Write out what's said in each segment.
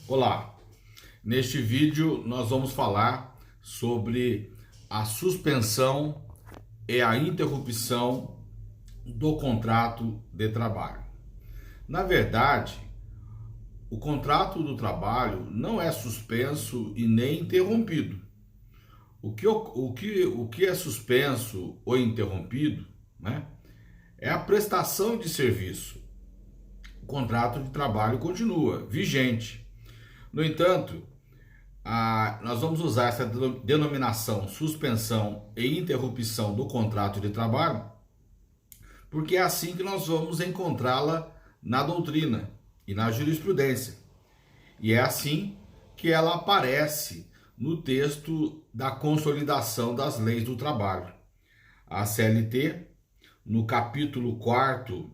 Olá, neste vídeo nós vamos falar sobre a suspensão e a interrupção do contrato de trabalho. Na verdade, o contrato do trabalho não é suspenso e nem interrompido. O que é suspenso ou interrompido, né, é a prestação de serviço. O contrato de trabalho continua vigente. No entanto, nós vamos usar essa denominação suspensão e interrupção do contrato de trabalho, porque é assim que nós vamos encontrá-la na doutrina e na jurisprudência. E é assim que ela aparece no texto da Consolidação das Leis do Trabalho. A CLT, no capítulo 4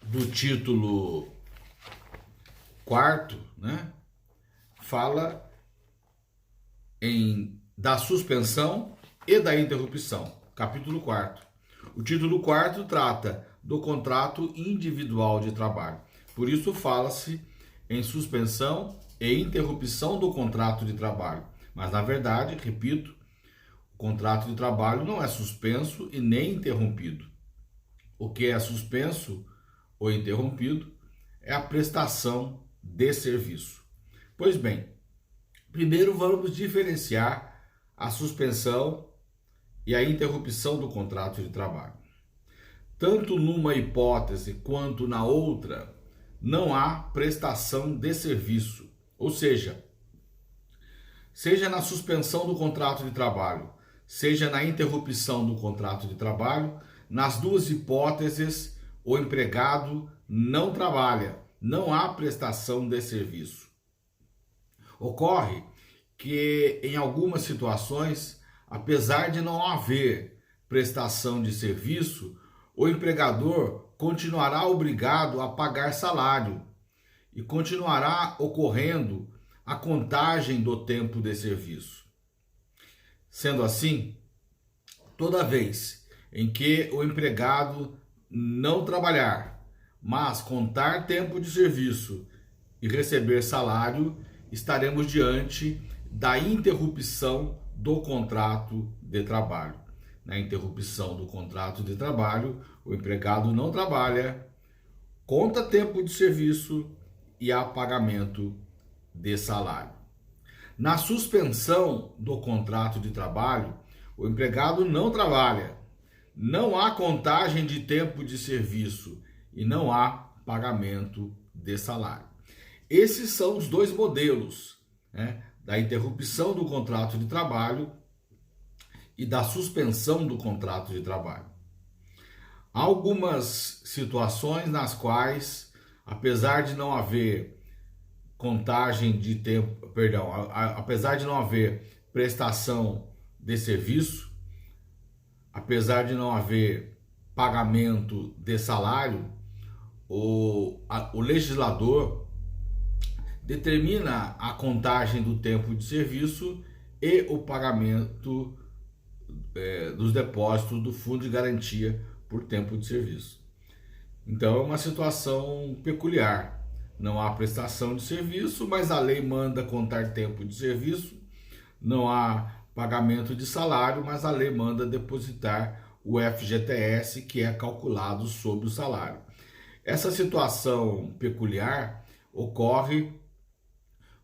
do título 4, né, fala da suspensão e da interrupção. Capítulo 4. O título 4 trata do contrato individual de trabalho. Por isso fala-se em suspensão e interrupção do contrato de trabalho. Mas na verdade, repito, o contrato de trabalho não é suspenso e nem interrompido. O que é suspenso ou interrompido é a prestação de serviço. Pois bem, primeiro vamos diferenciar a suspensão e a interrupção do contrato de trabalho. Tanto numa hipótese quanto na outra, não há prestação de serviço. Ou seja na suspensão do contrato de trabalho, seja na interrupção do contrato de trabalho, nas duas hipóteses, o empregado não trabalha, não há prestação de serviço. Ocorre que em algumas situações, apesar de não haver prestação de serviço, o empregador continuará obrigado a pagar salário e continuará ocorrendo a contagem do tempo de serviço. Sendo assim, toda vez em que o empregado não trabalhar, mas contar tempo de serviço e receber salário, estaremos diante da interrupção do contrato de trabalho. Na interrupção do contrato de trabalho, o empregado não trabalha, conta tempo de serviço e há pagamento de salário. Na suspensão do contrato de trabalho, o empregado não trabalha, não há contagem de tempo de serviço e não há pagamento de salário. Esses são os dois modelos, né, da interrupção do contrato de trabalho e da suspensão do contrato de trabalho. Há algumas situações nas quais, apesar de não haver contagem de tempo, apesar de não haver prestação de serviço, apesar de não haver pagamento de salário, o legislador determina a contagem do tempo de serviço e o pagamento dos depósitos do Fundo de Garantia por tempo de serviço. Então é uma situação peculiar. Não há prestação de serviço, mas a lei manda contar tempo de serviço. Não há pagamento de salário, mas a lei manda depositar o FGTS, que é calculado sobre o salário. Essa situação peculiar ocorre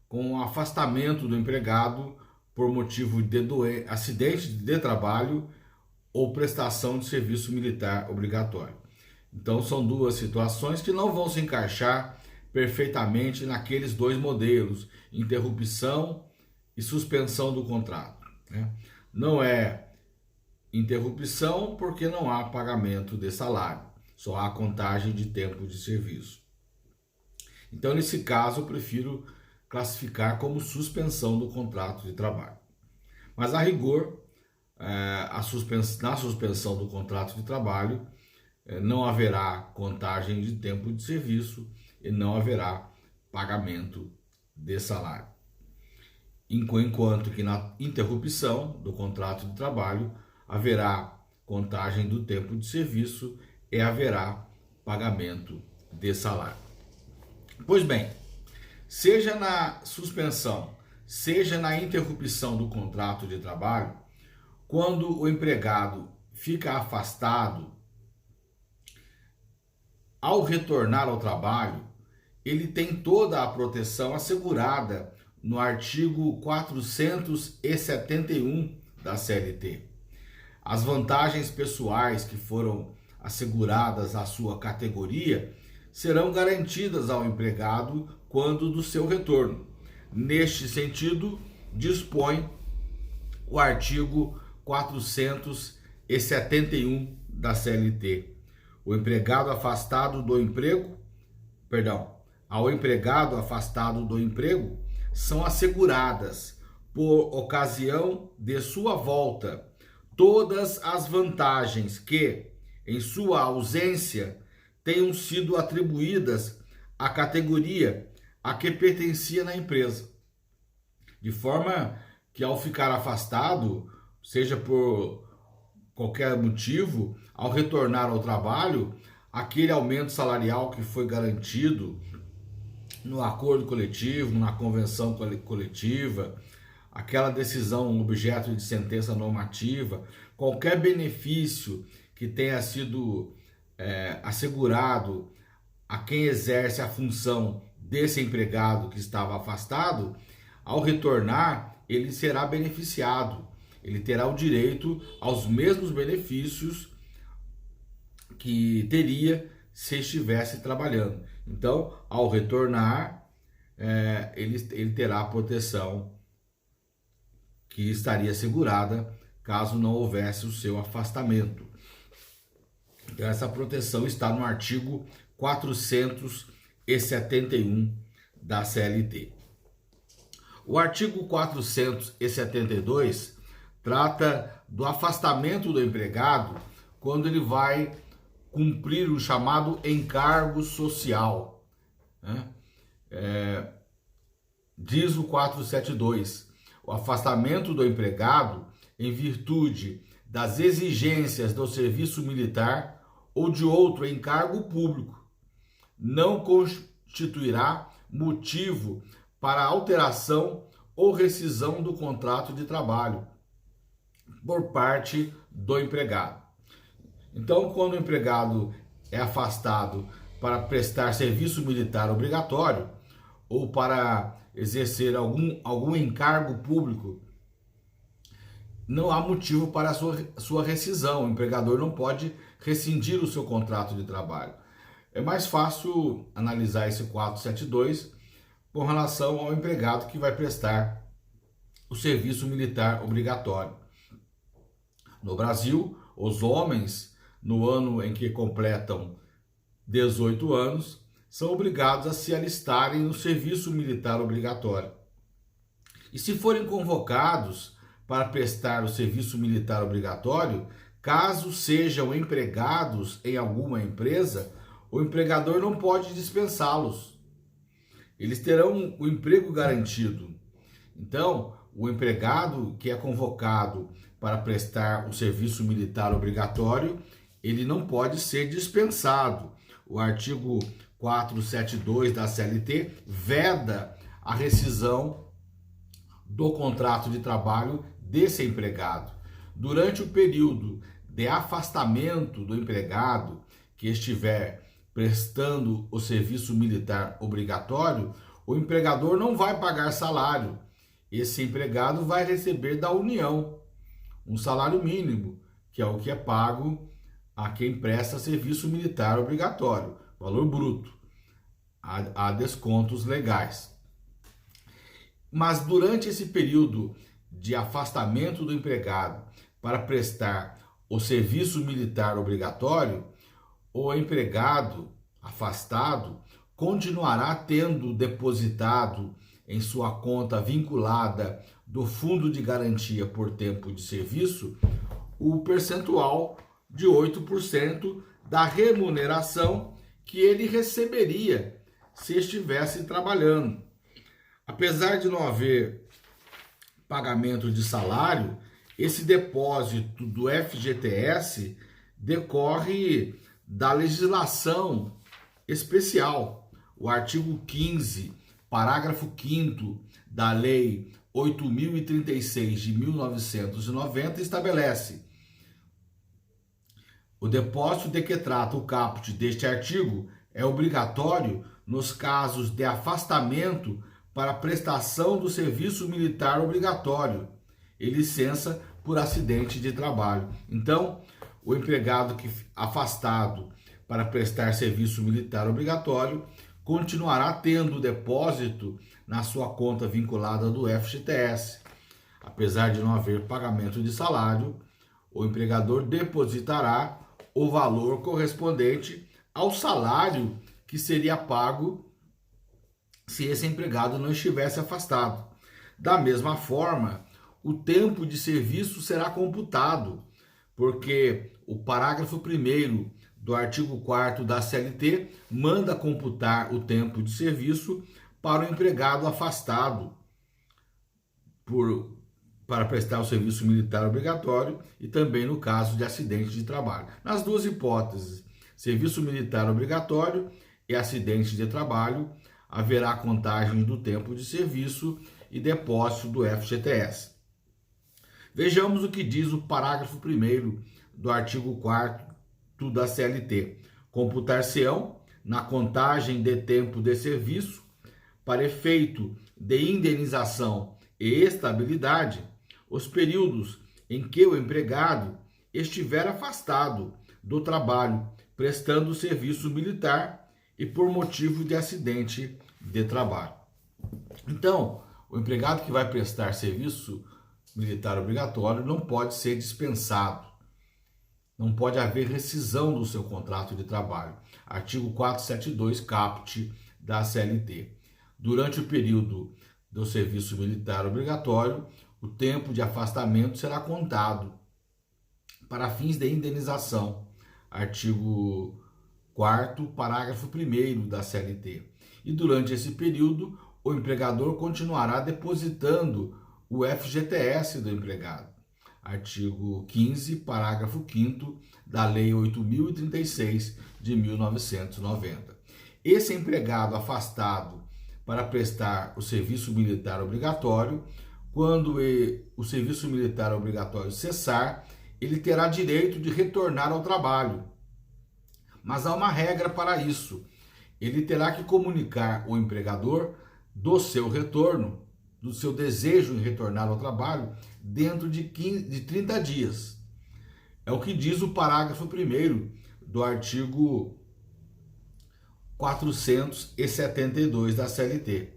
com o afastamento do empregado por motivo de acidente de trabalho ou prestação de serviço militar obrigatório. Então são duas situações que não vão se encaixar perfeitamente naqueles dois modelos, interrupção e suspensão do contrato, né? Não é interrupção porque não há pagamento de salário, só há contagem de tempo de serviço. Então, nesse caso, eu prefiro classificar como suspensão do contrato de trabalho. Mas, a rigor, na suspensão do contrato de trabalho, não haverá contagem de tempo de serviço e não haverá pagamento de salário. Enquanto que na interrupção do contrato de trabalho haverá contagem do tempo de serviço e haverá pagamento de salário. Pois bem, seja na suspensão, seja na interrupção do contrato de trabalho, quando o empregado fica afastado, ao retornar ao trabalho, ele tem toda a proteção assegurada no artigo 471 da CLT. As vantagens pessoais que foram asseguradas à sua categoria serão garantidas ao empregado quando do seu retorno. Neste sentido, dispõe o artigo 471 da CLT. Ao empregado afastado do emprego são asseguradas, por ocasião de sua volta, todas as vantagens que, em sua ausência, tenham sido atribuídas à categoria a que pertencia na empresa. De forma que, ao ficar afastado, seja por qualquer motivo, ao retornar ao trabalho, aquele aumento salarial que foi garantido no acordo coletivo, na convenção coletiva, aquela decisão objeto de sentença normativa, qualquer benefício que tenha sido assegurado a quem exerce a função desse empregado que estava afastado, ao retornar, ele será beneficiado. Ele terá o direito aos mesmos benefícios que teria se estivesse trabalhando. Então, ao retornar, ele terá a proteção que estaria assegurada caso não houvesse o seu afastamento. Então, essa proteção está no artigo 471 da CLT. O artigo 472 trata do afastamento do empregado quando ele vai cumprir o chamado encargo social. Diz o 472, o afastamento do empregado em virtude das exigências do serviço militar ou de outro encargo público não constituirá motivo para alteração ou rescisão do contrato de trabalho por parte do empregado. Então, quando o empregado é afastado para prestar serviço militar obrigatório ou para exercer algum encargo público, não há motivo para a sua rescisão. O empregador não pode rescindir o seu contrato de trabalho. É mais fácil analisar esse 472 com relação ao empregado que vai prestar o serviço militar obrigatório. No Brasil, os homens, no ano em que completam 18 anos, são obrigados a se alistarem no serviço militar obrigatório. E se forem convocados para prestar o serviço militar obrigatório, caso sejam empregados em alguma empresa, o empregador não pode dispensá-los. Eles terão o emprego garantido. Então, o empregado que é convocado para prestar o serviço militar obrigatório, ele não pode ser dispensado. O artigo 472 da CLT veda a rescisão do contrato de trabalho desse empregado. Durante o período de afastamento do empregado que estiver prestando o serviço militar obrigatório, o empregador não vai pagar salário. Esse empregado vai receber da União um salário mínimo, que é o que é pago a quem presta serviço militar obrigatório, valor bruto. Há descontos legais. Mas durante esse período de afastamento do empregado para prestar o serviço militar obrigatório, o empregado afastado continuará tendo depositado em sua conta vinculada do Fundo de Garantia por Tempo de Serviço o percentual de 8% da remuneração que ele receberia se estivesse trabalhando. Apesar de não haver pagamento de salário, esse depósito do FGTS decorre da legislação especial. O artigo 15 parágrafo 5º da Lei 8.036 de 1990 estabelece: o depósito de que trata o caput deste artigo é obrigatório nos casos de afastamento para prestação do serviço militar obrigatório e licença por acidente de trabalho. Então, o empregado que afastado para prestar serviço militar obrigatório continuará tendo o depósito na sua conta vinculada do FGTS. Apesar de não haver pagamento de salário, o empregador depositará o valor correspondente ao salário que seria pago se esse empregado não estivesse afastado. Da mesma forma, o tempo de serviço será computado, porque o parágrafo 1º do artigo 4º da CLT manda computar o tempo de serviço para o empregado afastado para prestar o serviço militar obrigatório e também no caso de acidente de trabalho. Nas duas hipóteses, serviço militar obrigatório e acidente de trabalho, haverá contagem do tempo de serviço e depósito do FGTS. Vejamos o que diz o parágrafo 1º do artigo 4º da CLT. Computar-se-ão, na contagem de tempo de serviço, para efeito de indenização e estabilidade, os períodos em que o empregado estiver afastado do trabalho prestando serviço militar e por motivo de acidente de trabalho. Então, o empregado que vai prestar serviço militar obrigatório não pode ser dispensado. Não pode haver rescisão do seu contrato de trabalho. Artigo 472, caput da CLT. Durante o período do serviço militar obrigatório, o tempo de afastamento será contado para fins de indenização. Artigo 4º, parágrafo 1º da CLT. E durante esse período, o empregador continuará depositando o FGTS do empregado. Artigo 15, parágrafo 5º da Lei 8.036 de 1990. Esse empregado afastado para prestar o serviço militar obrigatório, quando o serviço militar obrigatório cessar, ele terá direito de retornar ao trabalho. Mas há uma regra para isso. Ele terá que comunicar ao empregador do seu retorno, do seu desejo em retornar ao trabalho, dentro de 30 dias. É o que diz o parágrafo 1º do artigo 472 da CLT.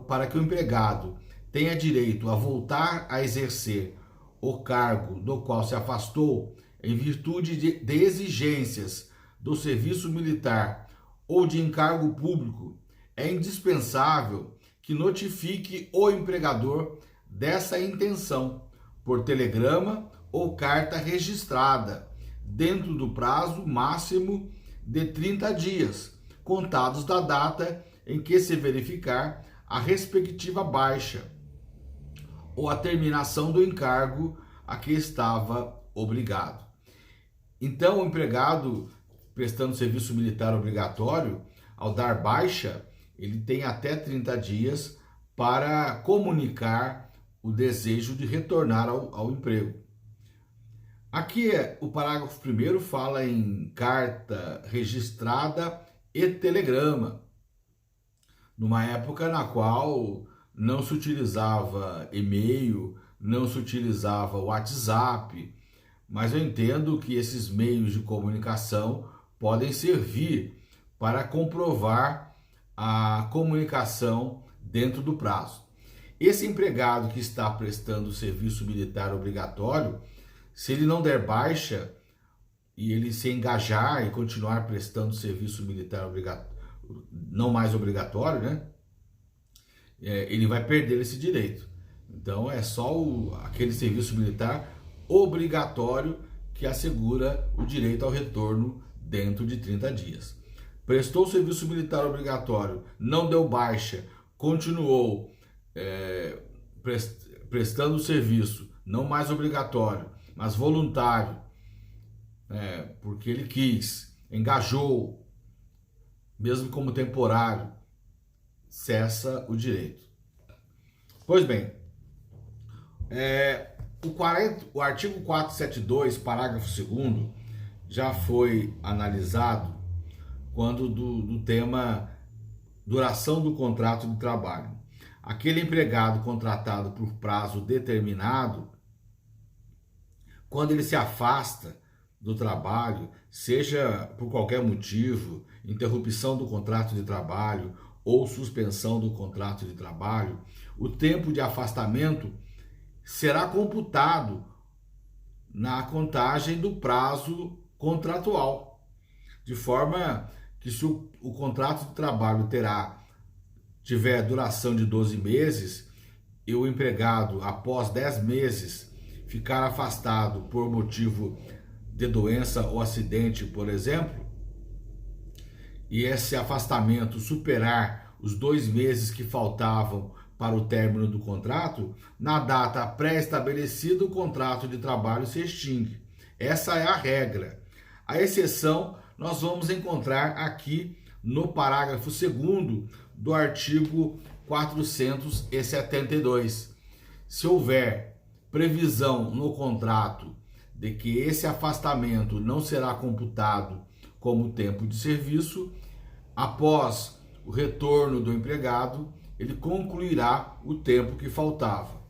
Para que o empregado tenha direito a voltar a exercer o cargo do qual se afastou em virtude de exigências do serviço militar ou de encargo público, é indispensável que notifique o empregador dessa intenção por telegrama ou carta registrada, dentro do prazo máximo de 30 dias, contados da data em que se verificar a respectiva baixa ou a terminação do encargo a que estava obrigado. Então, o empregado prestando serviço militar obrigatório, ao dar baixa, ele tem até 30 dias para comunicar o desejo de retornar ao emprego. Aqui o parágrafo 1º fala em carta registrada e telegrama, numa época na qual não se utilizava e-mail, não se utilizava WhatsApp, mas eu entendo que esses meios de comunicação podem servir para comprovar a comunicação dentro do prazo. Esse empregado que está prestando serviço militar obrigatório, se ele não der baixa e ele se engajar e continuar prestando serviço militar não mais obrigatório, né? Ele vai perder esse direito. Então é só aquele serviço militar obrigatório que assegura o direito ao retorno dentro de 30 dias. Prestou serviço militar obrigatório, não deu baixa, continuou prestando serviço, não mais obrigatório, mas voluntário, porque ele quis, engajou, mesmo como temporário, cessa o direito. Pois bem, o artigo 472, parágrafo 2º, já foi analisado quando do tema duração do contrato de trabalho. Aquele empregado contratado por prazo determinado, quando ele se afasta do trabalho, seja por qualquer motivo, interrupção do contrato de trabalho ou suspensão do contrato de trabalho, o tempo de afastamento será computado na contagem do prazo contratual, de forma que se o contrato de trabalho tiver duração de 12 meses e o empregado, após 10 meses, ficar afastado por motivo de doença ou acidente, por exemplo, e esse afastamento superar os 2 meses que faltavam para o término do contrato, na data pré-estabelecida o contrato de trabalho se extingue. Essa é a regra. A exceção nós vamos encontrar aqui no parágrafo 2º do artigo 472. Se houver previsão no contrato de que esse afastamento não será computado como tempo de serviço, após o retorno do empregado, ele concluirá o tempo que faltava.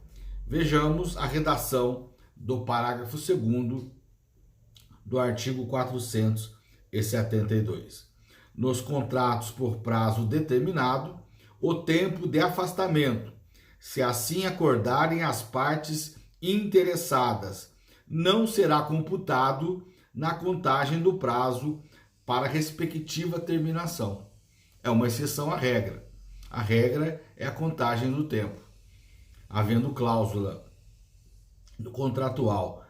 Vejamos a redação do parágrafo 2º do artigo 472. Nos contratos por prazo determinado, o tempo de afastamento, se assim acordarem as partes interessadas, não será computado na contagem do prazo para a respectiva terminação. É uma exceção à regra. A regra é a contagem do tempo. Havendo cláusula contratual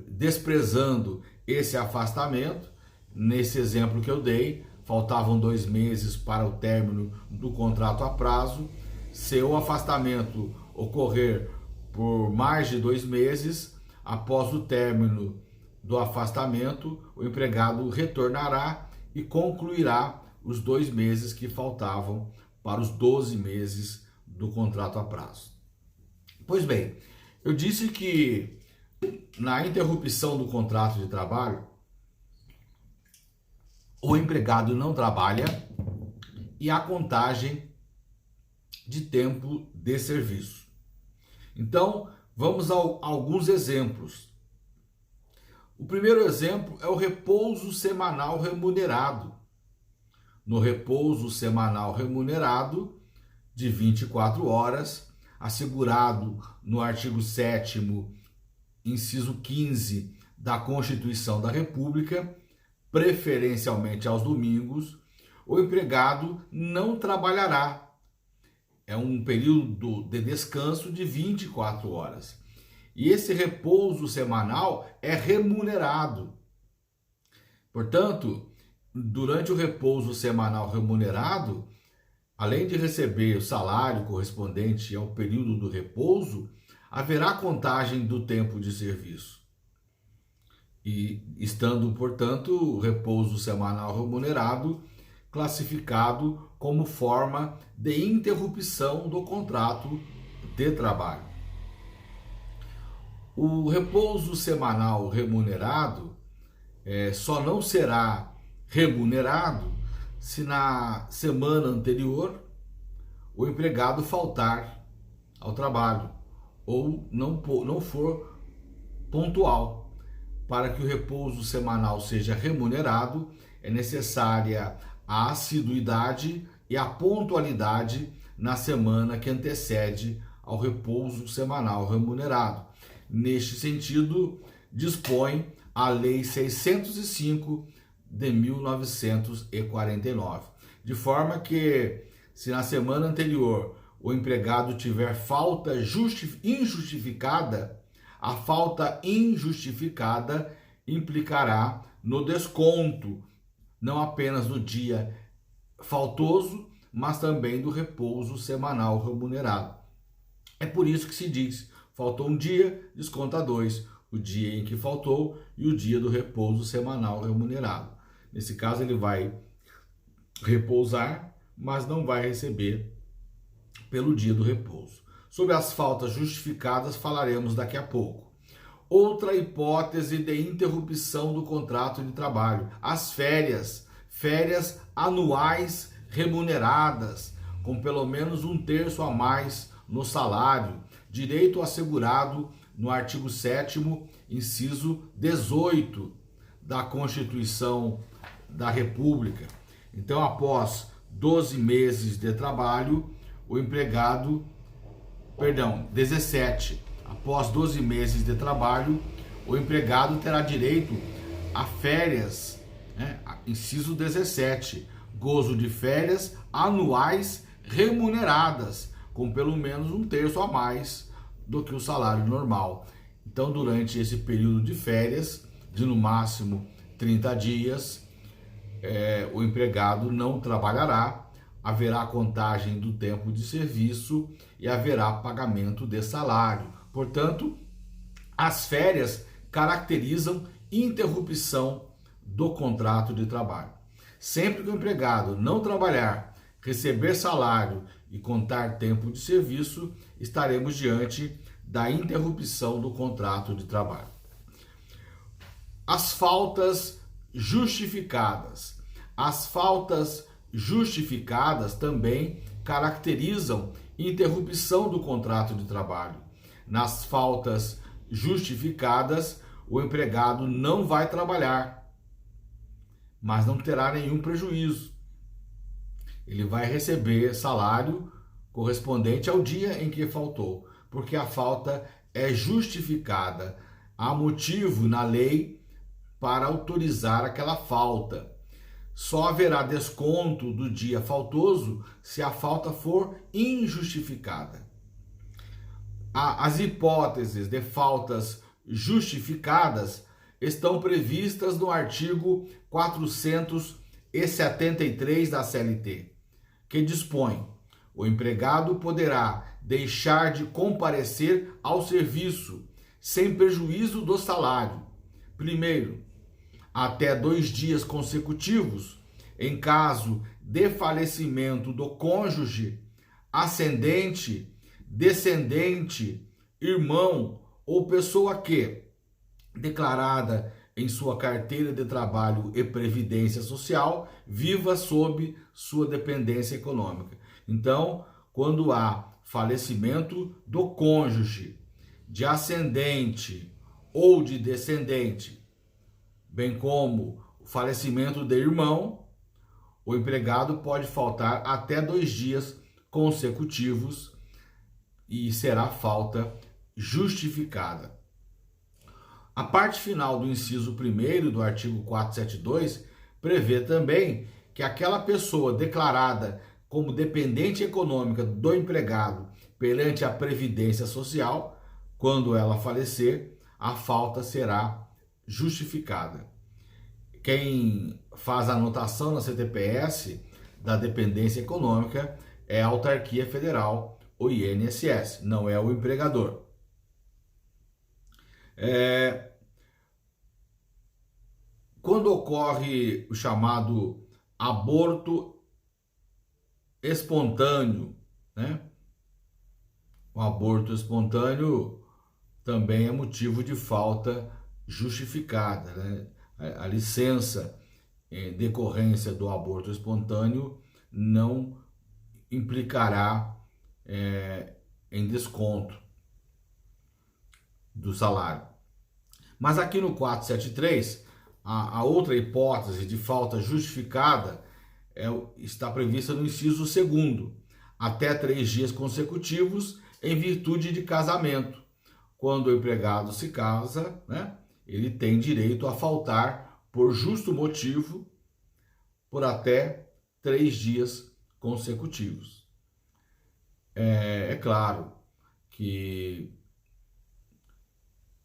desprezando esse afastamento, nesse exemplo que eu dei, faltavam 2 meses para o término do contrato a prazo. Se o afastamento ocorrer por mais de 2 meses, após o término do afastamento, o empregado retornará e concluirá os 2 meses que faltavam para os 12 meses do contrato a prazo. Pois bem, eu disse que na interrupção do contrato de trabalho, o empregado não trabalha e há contagem de tempo de serviço. Então, vamos a alguns exemplos. O primeiro exemplo é o repouso semanal remunerado. No repouso semanal remunerado de 24 horas, assegurado no artigo 7º, inciso 15 da Constituição da República, preferencialmente aos domingos, o empregado não trabalhará. É um período de descanso de 24 horas. E esse repouso semanal é remunerado. Portanto, durante o repouso semanal remunerado, além de receber o salário correspondente ao período do repouso, haverá contagem do tempo de serviço. E estando, portanto, o repouso semanal remunerado classificado como forma de interrupção do contrato de trabalho. O repouso semanal remunerado só não será remunerado se na semana anterior o empregado faltar ao trabalho ou não for pontual. Para que o repouso semanal seja remunerado, é necessária a assiduidade e a pontualidade na semana que antecede ao repouso semanal remunerado. Neste sentido, dispõe a Lei 605 de 1949, de forma que, se na semana anterior o empregado tiver falta injustificada, a falta injustificada implicará no desconto, não apenas do dia faltoso, mas também do repouso semanal remunerado. É por isso que se diz, faltou um dia, desconta 2, o dia em que faltou e o dia do repouso semanal remunerado. Nesse caso ele vai repousar, mas não vai receber pelo dia do repouso. Sobre as faltas justificadas falaremos daqui a pouco. Outra hipótese de interrupção do contrato de trabalho, as férias anuais remuneradas, com pelo menos 1/3 a mais no salário, direito assegurado no artigo 7º, inciso 18 da Constituição da República. Então, após 12 meses de trabalho, o empregado, 17, após 12 meses de trabalho, o empregado terá direito a férias, inciso 17, gozo de férias anuais remuneradas, com pelo menos 1/3 a mais do que o salário normal. Então, durante esse período de férias, de no máximo 30 dias, o empregado não trabalhará, haverá contagem do tempo de serviço e haverá pagamento de salário. Portanto, as férias caracterizam interrupção do contrato de trabalho. Sempre que o empregado não trabalhar, receber salário e contar tempo de serviço, estaremos diante da interrupção do contrato de trabalho. As faltas justificadas. As faltas justificadas também caracterizam interrupção do contrato de trabalho. Nas faltas justificadas, o empregado não vai trabalhar, mas não terá nenhum prejuízo. Ele vai receber salário correspondente ao dia em que faltou, porque a falta é justificada. Há motivo na lei para autorizar aquela falta. Só haverá desconto do dia faltoso se a falta for injustificada. As hipóteses de faltas justificadas estão previstas no artigo 473 da CLT, que dispõe: o empregado poderá deixar de comparecer ao serviço sem prejuízo do salário, primeiro, até 2 dias consecutivos, em caso de falecimento do cônjuge, ascendente, descendente, irmão ou pessoa que, declarada em sua carteira de trabalho e previdência social, viva sob sua dependência econômica. Então, quando há falecimento do cônjuge, de ascendente ou de descendente, bem como o falecimento de irmão, o empregado pode faltar até 2 dias consecutivos e será falta justificada. A parte final do inciso 1º do artigo 472 prevê também que aquela pessoa declarada como dependente econômica do empregado perante a Previdência Social, quando ela falecer, a falta será justificada. Quem faz a anotação na CTPS da dependência econômica é a Autarquia Federal, o INSS, não é o empregador. Quando ocorre o chamado aborto espontâneo, o aborto espontâneo também é motivo de falta justificada, A licença em decorrência do aborto espontâneo não implicará em desconto do salário. Mas aqui no 473, a outra hipótese de falta justificada está prevista no inciso 2º, até 3 dias consecutivos em virtude de casamento. Quando o empregado se casa, ele tem direito a faltar por justo motivo por até 3 dias consecutivos. É claro que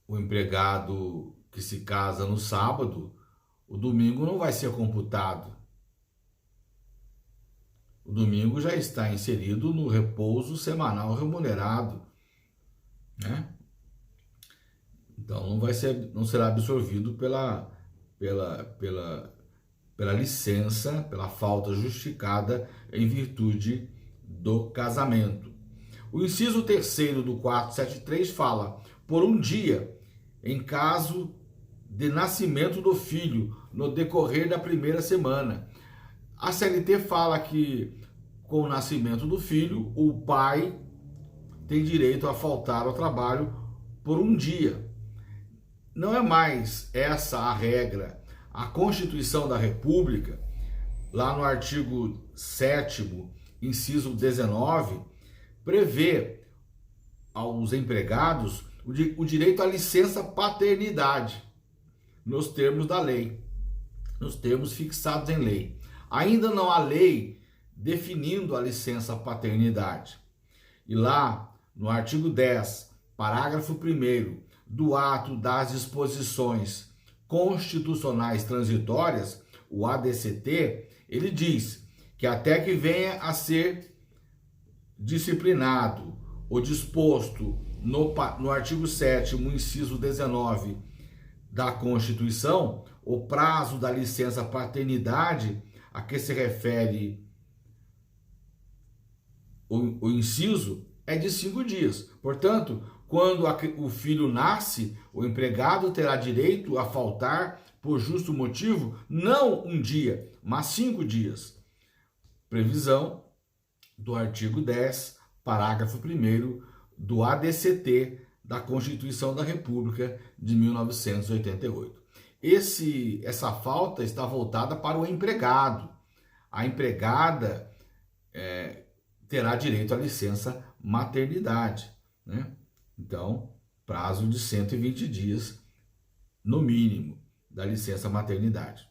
o empregado que se casa no sábado, o domingo não vai ser computado. O domingo já está inserido no repouso semanal remunerado, Então não será absorvido pela licença, pela falta justificada em virtude do casamento. O inciso 3º do 473 fala: por um dia, em caso de nascimento do filho, no decorrer da primeira semana. A CLT fala que, com o nascimento do filho, o pai tem direito a faltar ao trabalho por um dia. Não é mais essa a regra. A Constituição da República, lá no artigo 7º, inciso 19, prevê aos empregados o direito à licença paternidade, nos termos da lei, nos termos fixados em lei. Ainda não há lei definindo a licença paternidade. E lá, no artigo 10, parágrafo 1º do ato das disposições constitucionais transitórias, o ADCT, ele diz que até que venha a ser disciplinado ou disposto no artigo 7º, inciso 19 da Constituição, o prazo da licença paternidade a que se refere o inciso é de 5 dias. Portanto, quando o filho nasce, o empregado terá direito a faltar por justo motivo, não um dia, mas 5 dias. Previsão do artigo 10, parágrafo 1º do ADCT da Constituição da República de 1988. Essa falta está voltada para o empregado. A empregada terá direito à licença maternidade, né? Então, prazo de 120 dias, no mínimo, da licença maternidade.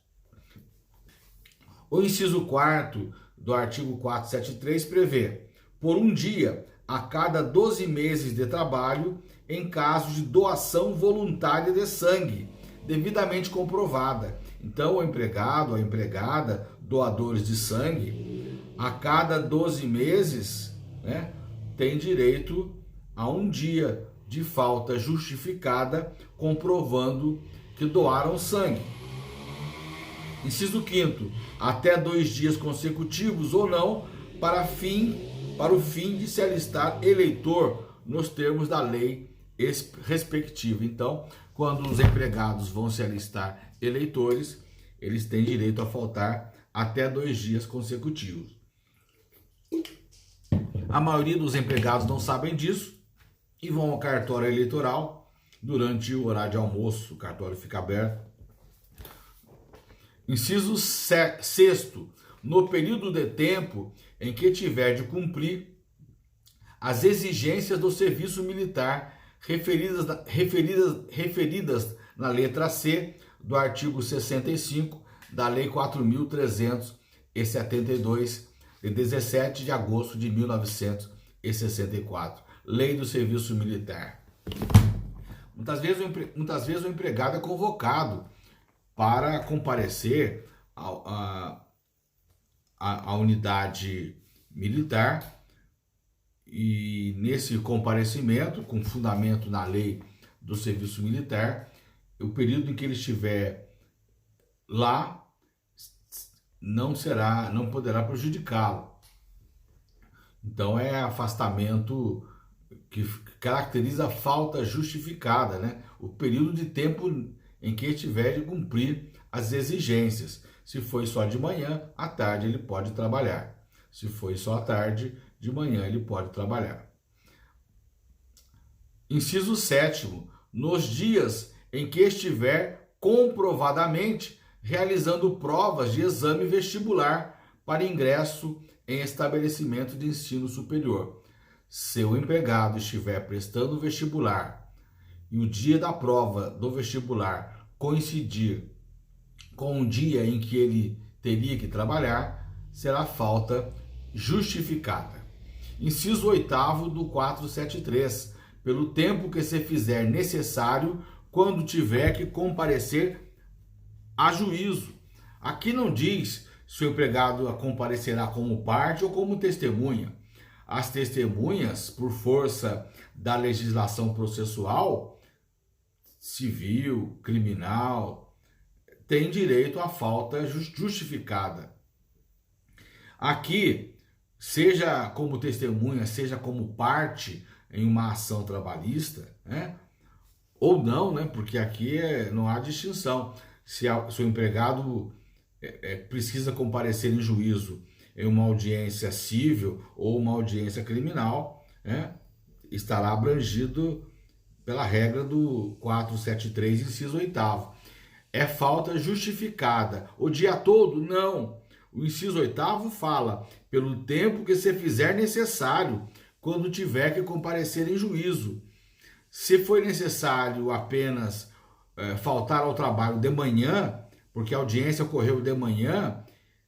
O inciso 4º do artigo 473 prevê, por um dia a cada 12 meses de trabalho, em caso de doação voluntária de sangue, devidamente comprovada. Então, o empregado, a empregada, doadores de sangue, a cada 12 meses, né, tem direito a um dia de falta justificada, comprovando que doaram sangue. Inciso 5º, até 2 dias consecutivos ou não, para o fim de se alistar eleitor nos termos da lei respectiva. Então, quando os empregados vão se alistar eleitores, eles têm direito a faltar até 2 dias consecutivos. A maioria dos empregados não sabem disso e vão ao cartório eleitoral durante o horário de almoço, o cartório fica aberto. Inciso 6º, no período de tempo em que tiver de cumprir as exigências do serviço militar referidas na letra C do artigo 65 da Lei 4.372, de 17 de agosto de 1964, Lei do Serviço Militar. Muitas vezes o empregado é convocado para comparecer à unidade militar, e nesse comparecimento, com fundamento na lei do serviço militar, o período em que ele estiver lá não poderá prejudicá-lo. Então é afastamento que caracteriza a falta justificada, né? O período de tempo em que estiver de cumprir as exigências. Se foi só de manhã, à tarde ele pode trabalhar. Se foi só à tarde, de manhã ele pode trabalhar. Inciso 7º, nos dias em que estiver comprovadamente realizando provas de exame vestibular para ingresso em estabelecimento de ensino superior. Se o empregado estiver prestando vestibular e o dia da prova do vestibular coincidir com o dia em que ele teria que trabalhar, será falta justificada. Inciso 8º do 473, pelo tempo que se fizer necessário quando tiver que comparecer a juízo. Aqui não diz se o empregado comparecerá como parte ou como testemunha. As testemunhas, por força da legislação processual, civil, criminal, têm direito à falta justificada. Aqui, seja como testemunha, seja como parte em uma ação trabalhista, né? Ou não, né? Porque aqui não há distinção. Se o empregado precisa comparecer em juízo em uma audiência civil ou uma audiência criminal, né? Estará abrangido pela regra do 473, inciso 8º. É falta justificada. O dia todo? Não. O inciso 8º fala, pelo tempo que se fizer necessário, quando tiver que comparecer em juízo. Se for necessário apenas faltar ao trabalho de manhã, porque a audiência ocorreu de manhã,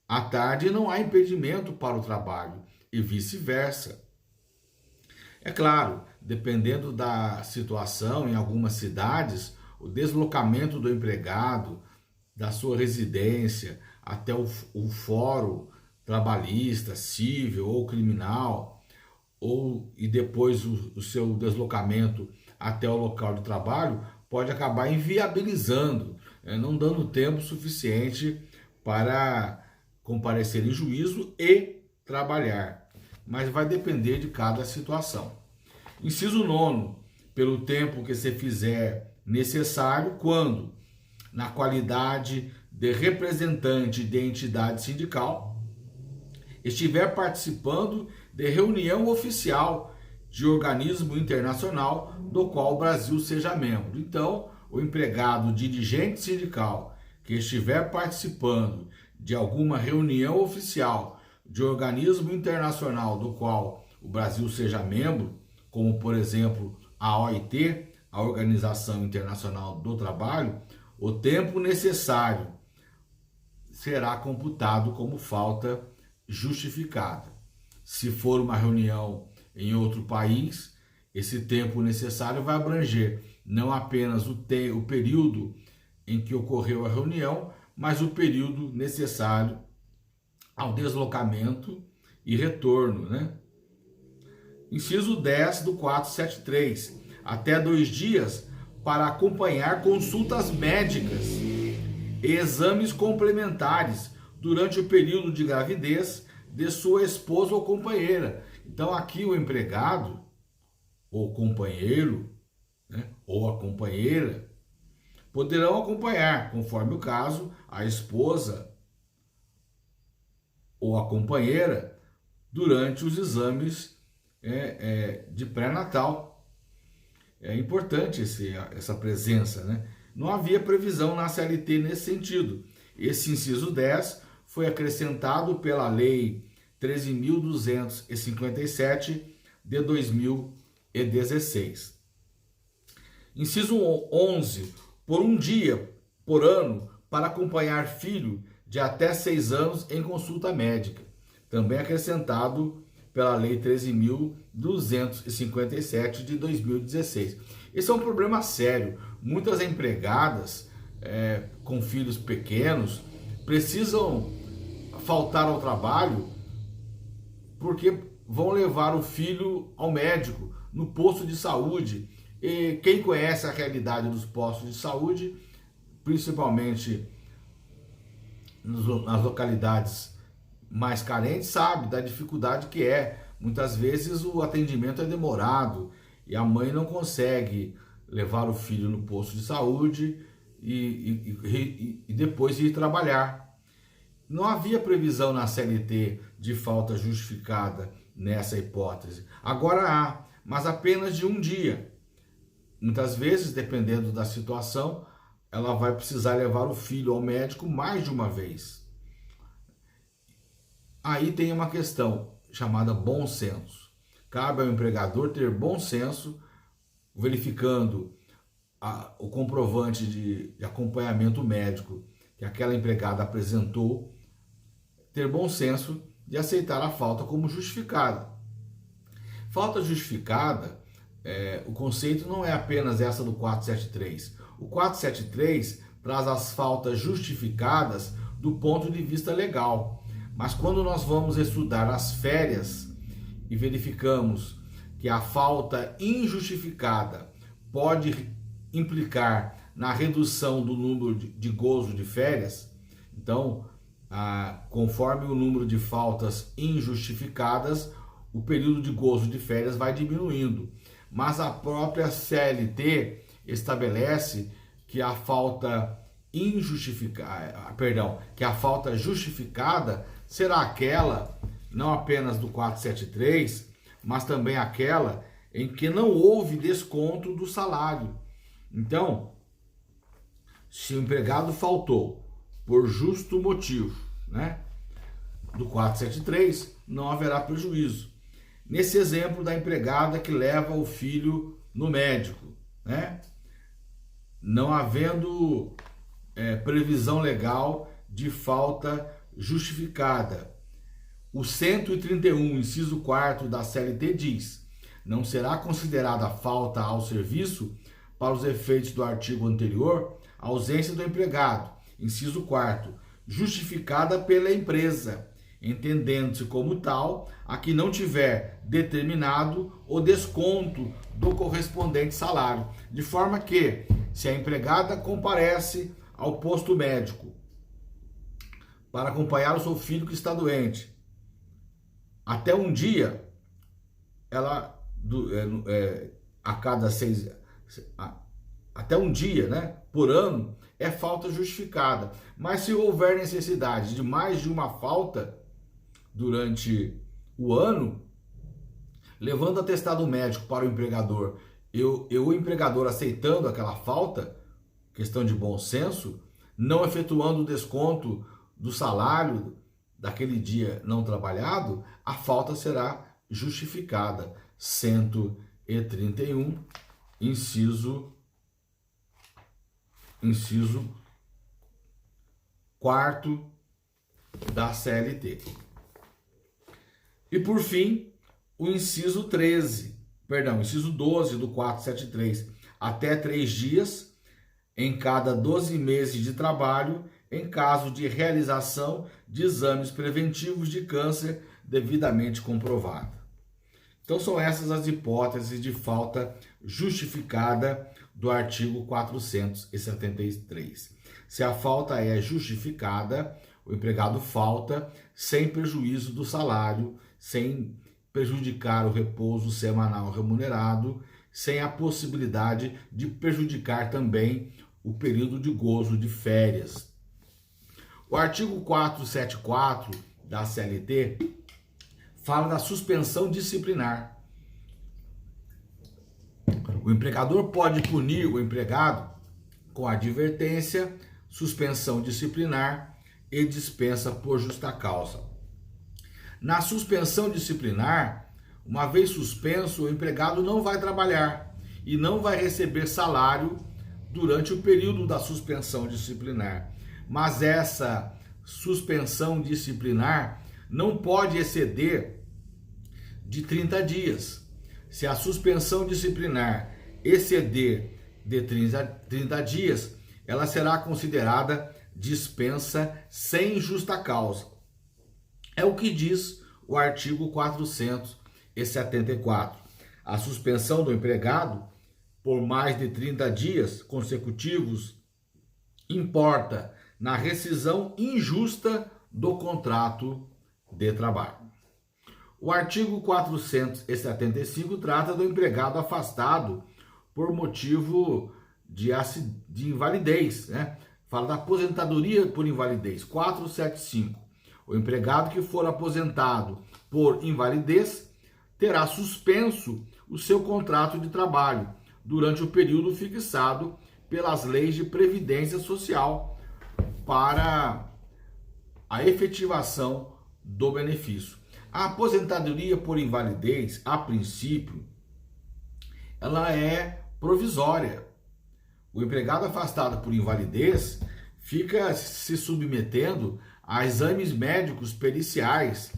à tarde não há impedimento para o trabalho, e vice-versa. É claro, dependendo da situação, em algumas cidades, o deslocamento do empregado da sua residência até o fórum trabalhista, civil ou criminal, e depois o seu deslocamento até o local de trabalho, pode acabar inviabilizando, não dando tempo suficiente para comparecer em juízo e trabalhar. Mas vai depender de cada situação. Inciso 9º, pelo tempo que se fizer necessário, quando, na qualidade de representante de entidade sindical, estiver participando de reunião oficial de organismo internacional do qual o Brasil seja membro. Então, o empregado dirigente sindical que estiver participando de alguma reunião oficial de organismo internacional do qual o Brasil seja membro, como por exemplo a OIT, a Organização Internacional do Trabalho, o tempo necessário será computado como falta justificada. Se for uma reunião em outro país, esse tempo necessário vai abranger não apenas o período em que ocorreu a reunião, mas o período necessário ao deslocamento e retorno, né? Inciso 10 do 473, até 2 dias para acompanhar consultas médicas e exames complementares durante o período de gravidez de sua esposa ou companheira. Então aqui o empregado, ou companheiro, né, ou a companheira, poderão acompanhar, conforme o caso, a esposa ou a companheira durante os exames de pré-natal. É importante essa presença, né? Não havia previsão na CLT nesse sentido. Esse inciso 10 foi acrescentado pela Lei 13.257 de 2016. Inciso 11. Por um dia por ano para acompanhar filho de até 6 anos em consulta médica. Também acrescentado pela Lei 13.257 de 2016. Esse é um problema sério. Muitas empregadas com filhos pequenos precisam faltar ao trabalho porque vão levar o filho ao médico, no posto de saúde. E quem conhece a realidade dos postos de saúde, principalmente nas localidades mais carentes, sabe da dificuldade que é. Muitas vezes o atendimento é demorado e a mãe não consegue levar o filho no posto de saúde e depois ir trabalhar. Não havia previsão na CLT de falta justificada nessa hipótese. Agora há, mas apenas de um dia. Muitas vezes, dependendo da situação, ela vai precisar levar o filho ao médico mais de uma vez. Aí tem uma questão chamada bom senso. Cabe ao empregador ter bom senso, verificando o comprovante de acompanhamento médico que aquela empregada apresentou, ter bom senso de aceitar a falta como justificada. Falta justificada, o conceito não é apenas essa do 473. O 473 traz as faltas justificadas do ponto de vista legal. Mas quando nós vamos estudar as férias e verificamos que a falta injustificada pode implicar na redução do número de gozo de férias, então conforme o número de faltas injustificadas, o período de gozo de férias vai diminuindo. Mas a própria CLT estabelece que a falta justificada será aquela não apenas do 473, mas também aquela em que não houve desconto do salário. Então, se o empregado faltou por justo motivo, né, do 473, não haverá prejuízo. Nesse exemplo da empregada que leva o filho no médico, né, não havendo previsão legal de falta justificada, o 131, inciso 4º da CLT diz: não será considerada falta ao serviço, para os efeitos do artigo anterior, a ausência do empregado, inciso 4º, justificada pela empresa, entendendo-se como tal a que não tiver determinado o desconto do correspondente salário. De forma que, se a empregada comparece ao posto médico para acompanhar o seu filho que está doente, até um dia, ela até um dia, né, por ano, é falta justificada. Mas se houver necessidade de mais de uma falta durante o ano, levando atestado médico para o empregador e o empregador aceitando aquela falta, questão de bom senso, não efetuando o desconto do salário daquele dia não trabalhado, a falta será justificada. 131, inciso 4º da CLT. E por fim, o inciso 12 do 473, até 3 dias em cada 12 meses de trabalho, em caso de realização de exames preventivos de câncer devidamente comprovado. Então são essas as hipóteses de falta justificada do artigo 473. Se a falta é justificada, o empregado falta sem prejuízo do salário, sem prejudicar o repouso semanal remunerado, sem a possibilidade de prejudicar também o período de gozo de férias. O artigo 474 da CLT fala da suspensão disciplinar. O empregador pode punir o empregado com advertência, suspensão disciplinar e dispensa por justa causa. Na suspensão disciplinar, uma vez suspenso, o empregado não vai trabalhar e não vai receber salário durante o período da suspensão disciplinar. Mas essa suspensão disciplinar não pode exceder de 30 dias. Se a suspensão disciplinar exceder de 30 dias, ela será considerada dispensa sem justa causa. É o que diz o artigo 474. A suspensão do empregado por mais de 30 dias consecutivos importa na rescisão injusta do contrato de trabalho. O artigo 475 trata do empregado afastado por motivo de invalidez, né? Fala da aposentadoria por invalidez, 475. O empregado que for aposentado por invalidez terá suspenso o seu contrato de trabalho durante o período fixado pelas leis de previdência social para a efetivação do benefício. A aposentadoria por invalidez, a princípio, ela é provisória. O empregado afastado por invalidez fica se submetendo a exames médicos periciais.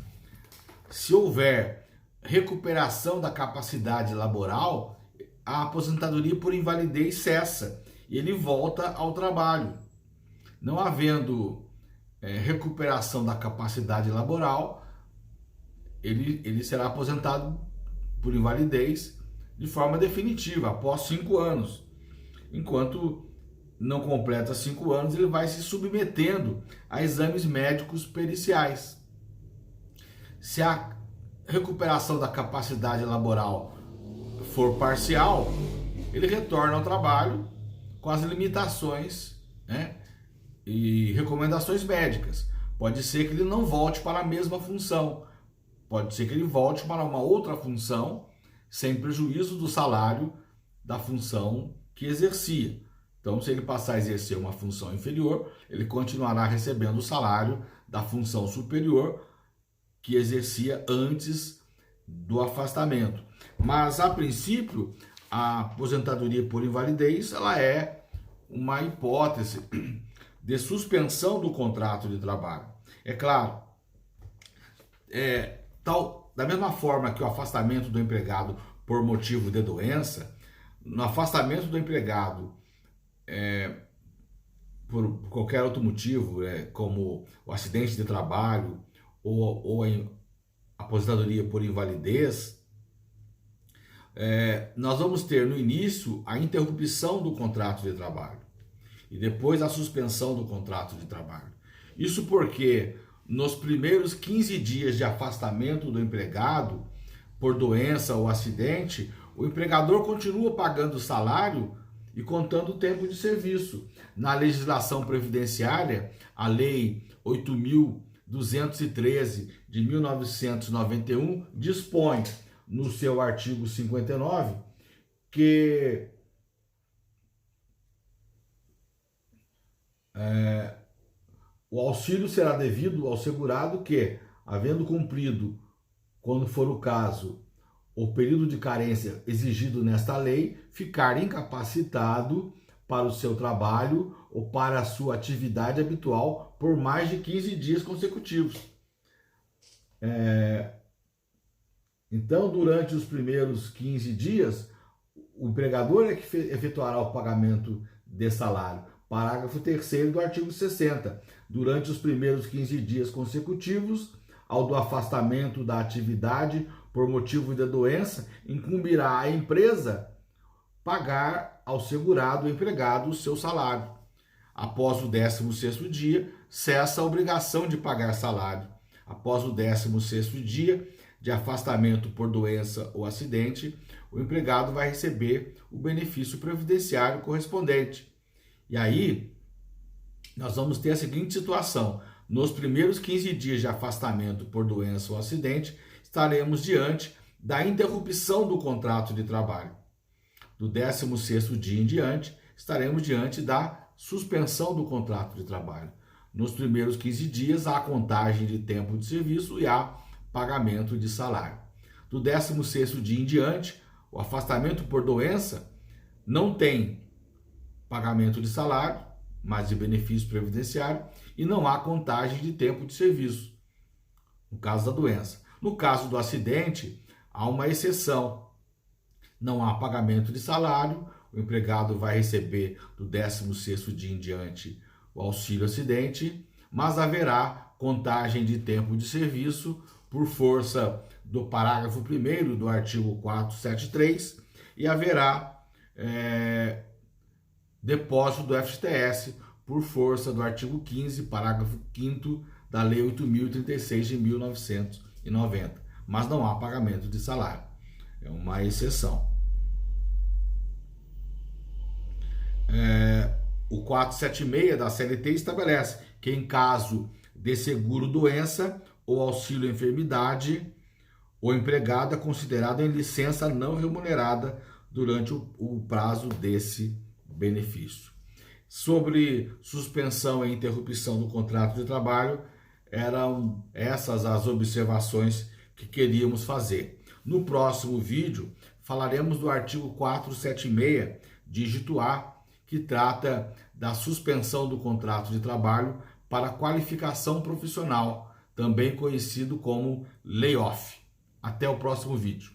Se houver recuperação da capacidade laboral, a aposentadoria por invalidez cessa e ele volta ao trabalho. Não havendo recuperação da capacidade laboral, ele será aposentado por invalidez de forma definitiva, após 5 anos. Enquanto não completa 5 anos, ele vai se submetendo a exames médicos periciais. Se a recuperação da capacidade laboral for parcial, ele retorna ao trabalho com as limitações, né, e recomendações médicas. Pode ser que ele não volte para a mesma função, pode ser que ele volte para uma outra função, sem prejuízo do salário da função que exercia. Então, se ele passar a exercer uma função inferior, ele continuará recebendo o salário da função superior que exercia antes do afastamento. Mas, a princípio, a aposentadoria por invalidez, ela é uma hipótese de suspensão do contrato de trabalho. É claro, da mesma forma que o afastamento do empregado por motivo de doença, no afastamento do empregado por qualquer outro motivo, como o acidente de trabalho ou a aposentadoria por invalidez, nós vamos ter no início a interrupção do contrato de trabalho e depois a suspensão do contrato de trabalho. Isso porque nos primeiros 15 dias de afastamento do empregado por doença ou acidente, o empregador continua pagando o salário e contando o tempo de serviço. Na legislação previdenciária, a Lei 8.213 de 1991 dispõe, no seu artigo 59, que o auxílio será devido ao segurado que, havendo cumprido, quando for o caso, o período de carência exigido nesta lei, ficar incapacitado para o seu trabalho ou para a sua atividade habitual por mais de 15 dias consecutivos. Então, durante os primeiros 15 dias, o empregador é que efetuará o pagamento de salário. Parágrafo 3º do artigo 60. Durante os primeiros 15 dias consecutivos ao do afastamento da atividade por motivo de doença, incumbirá à empresa pagar ao segurado empregado o seu salário. Após o 16º dia, cessa a obrigação de pagar salário. Após o 16º dia de afastamento por doença ou acidente, o empregado vai receber o benefício previdenciário correspondente. E aí, nós vamos ter a seguinte situação: nos primeiros 15 dias de afastamento por doença ou acidente, estaremos diante da interrupção do contrato de trabalho. Do 16º dia em diante, estaremos diante da suspensão do contrato de trabalho. Nos primeiros 15 dias, há contagem de tempo de serviço e há pagamento de salário. Do 16º dia em diante, o afastamento por doença não tem pagamento de salário, mas de benefício previdenciário, e não há contagem de tempo de serviço, no caso da doença. No caso do acidente, há uma exceção. Não há pagamento de salário, o empregado vai receber do 16º dia em diante o auxílio acidente, mas haverá contagem de tempo de serviço por força do parágrafo 1º do artigo 473 e haverá depósito do FGTS por força do artigo 15, parágrafo 5º da Lei 8.036 de 1990. Mas não há pagamento de salário. É uma exceção. O 476 da CLT estabelece que em caso de seguro-doença ou auxílio-enfermidade, o empregado é considerado em licença não remunerada durante o prazo desse benefício. Sobre suspensão e interrupção do contrato de trabalho, eram essas as observações que queríamos fazer. No próximo vídeo, falaremos do artigo 476, dígito A, que trata da suspensão do contrato de trabalho para qualificação profissional, também conhecido como layoff. Até o próximo vídeo.